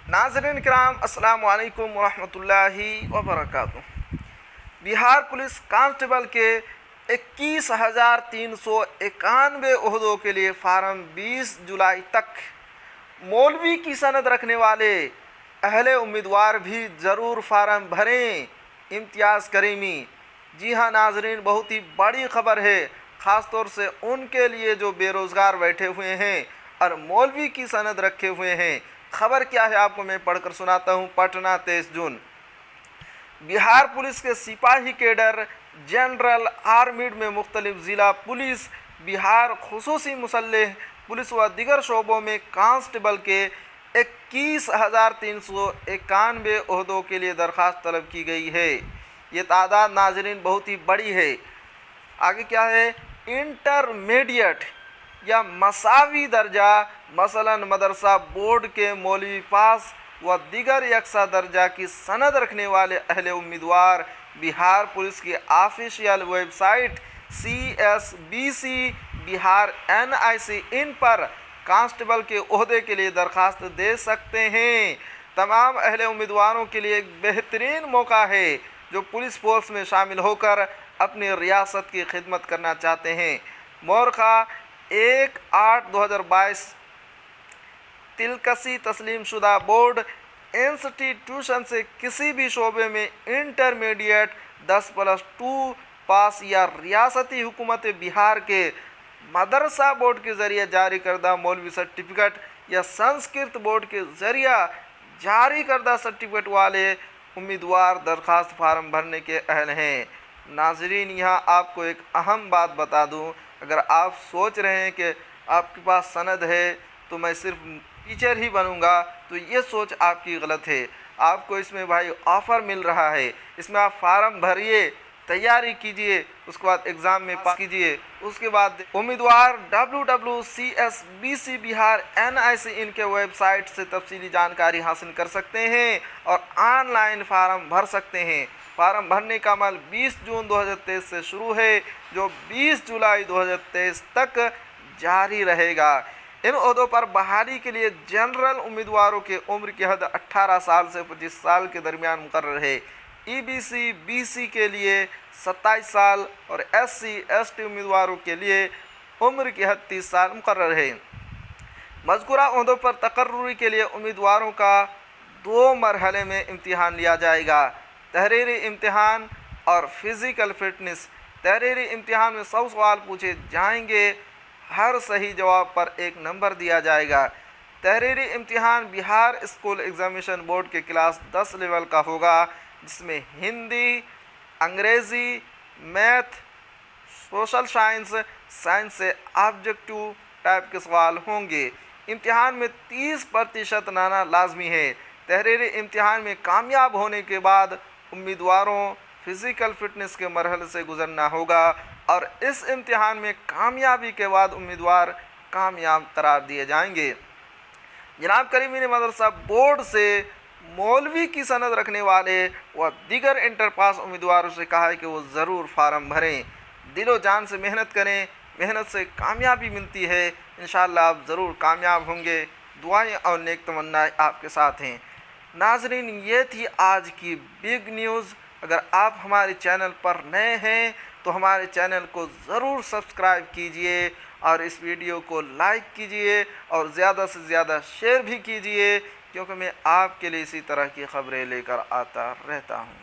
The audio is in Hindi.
नाज़रीन किराम, अस्सलाम वालेकुम वरहमतुल्लाहि वबरकातुहू। बिहार पुलिस कांस्टेबल के 21,391 ओहदों के लिए फार्म 20 जुलाई तक मौलवी की सनद रखने वाले अहले उम्मीदवार भी ज़रूर फार्म भरें। इम्तियाज़ करीमी। जी हाँ नाज़रीन, बहुत ही बड़ी खबर है, ख़ास तौर से उनके लिए जो बेरोज़गार बैठे हुए हैं और मौलवी की सनद रखे हुए हैं। खबर क्या है आपको मैं पढ़कर सुनाता हूँ। पटना 23 जून। बिहार पुलिस के सिपाही केडर जनरल आर्मीड में मुख्तलिफ ज़िला पुलिस, बिहार खुसूसी मुसल्लह पुलिस व दिगर शोबों में कांस्टेबल के 21,391 ओहदों के लिए दरख्वास्त तलब की गई है। ये तादाद नाजरीन बहुत ही बड़ी है। आगे क्या है, इंटरमीडिएट या मसावी दर्जा मसलन मदरसा बोर्ड के मौलवी पास व दिगर यकसा दर्जा की सनद रखने वाले अहले उम्मीदवार बिहार पुलिस की official website CSBC Bihar NIC इन पर कांस्टेबल के ओहदे के लिए दरख्वास्त दे सकते हैं। तमाम अहले उम्मीदवारों के लिए एक बेहतरीन मौका है जो पुलिस फोर्स में शामिल होकर अपनी रियासत की खिदमत करना चाहते हैं। मोरखा 1/8/2022 तिलकसी तस्लीम शुदा बोर्ड इंस्टीट्यूशन से किसी भी शोबे में इंटरमीडिएट 10+2 पास या रियासती हुकूमत बिहार के मदरसा बोर्ड के ज़रिए जारी करदा मौलवी सर्टिफिकेट या संस्कृत बोर्ड के ज़रिए जारी करदा सर्टिफिकेट वाले उम्मीदवार दरख्वास्त फार्म भरने के अहल हैं। नाजरीन, यहाँ आपको एक अहम बात बता दूँ, अगर आप सोच रहे हैं कि आपके पास सनद है तो मैं सिर्फ टीचर ही बनूंगा, तो ये सोच आपकी गलत है। आपको इसमें भाई ऑफ़र मिल रहा है, इसमें आप फार्म भरिए, तैयारी कीजिए, उसके बाद एग्ज़ाम में पास कीजिए। उसके बाद उम्मीदवार www.CSBC बिहार NIC इनके वेबसाइट से तफसीली जानकारी हासिल कर सकते हैं और ऑनलाइन फार्म भर सकते हैं। फार्म भरने का अमल 20 जून 2023 से शुरू है, जो 20 जुलाई 2023 तक जारी रहेगा। इन ओहदों पर बहाली के लिए जनरल उम्मीदवारों के उम्र की हद 18 साल से 25 साल के दरमियान मुकर्रर है। EBC BC के लिए 27 साल और SC ST उम्मीदवारों के लिए उम्र की हद 30 साल मुकर्रर है। मज़कूरा ओहदों पर तकर्रुरी के लिए उम्मीदवारों का 2 मरहले में इम्तिहान लिया जाएगा, तहरीरी इम्तिहान और फिज़िकल फिटनेस। तहरीरी इम्तिहान में 100 सवाल पूछे जाएंगे, हर सही जवाब पर 1 नंबर दिया जाएगा। तहरीरी इम्तिहान बिहार स्कूल एग्ज़ामिनेशन बोर्ड के क्लास 10 लेवल का होगा, जिसमें हिंदी, अंग्रेज़ी, मैथ, सोशल साइंस से ऑब्जेक्टिव टाइप के सवाल होंगे। इम्तिहान में 30% नाना लाजमी है। तहरीरी इम्तिहान में कामयाब होने के बाद उम्मीदवारों फ़िज़िकल फ़िटनेस के मरहले से गुज़रना होगा और इस इम्तिहान में कामयाबी के बाद उम्मीदवार कामयाब करार दिए जाएंगे। जनाब करीमी ने मदरसा बोर्ड से मौलवी की सनद रखने वाले व दिगर इंटर पास उम्मीदवारों से कहा है कि वो ज़रूर फार्म भरें। दिलो जान से मेहनत करें, मेहनत से कामयाबी मिलती है। इंशाअल्लाह आप ज़रूर कामयाब होंगे। दुआएं और नेक तमन्नाएं आपके साथ हैं। नाजरीन, ये थी आज की बिग न्यूज़। अगर आप हमारे चैनल पर नए हैं तो हमारे चैनल को ज़रूर सब्सक्राइब कीजिए और इस वीडियो को लाइक कीजिए और ज़्यादा से ज़्यादा शेयर भी कीजिए, क्योंकि मैं आपके लिए इसी तरह की ख़बरें लेकर आता रहता हूँ।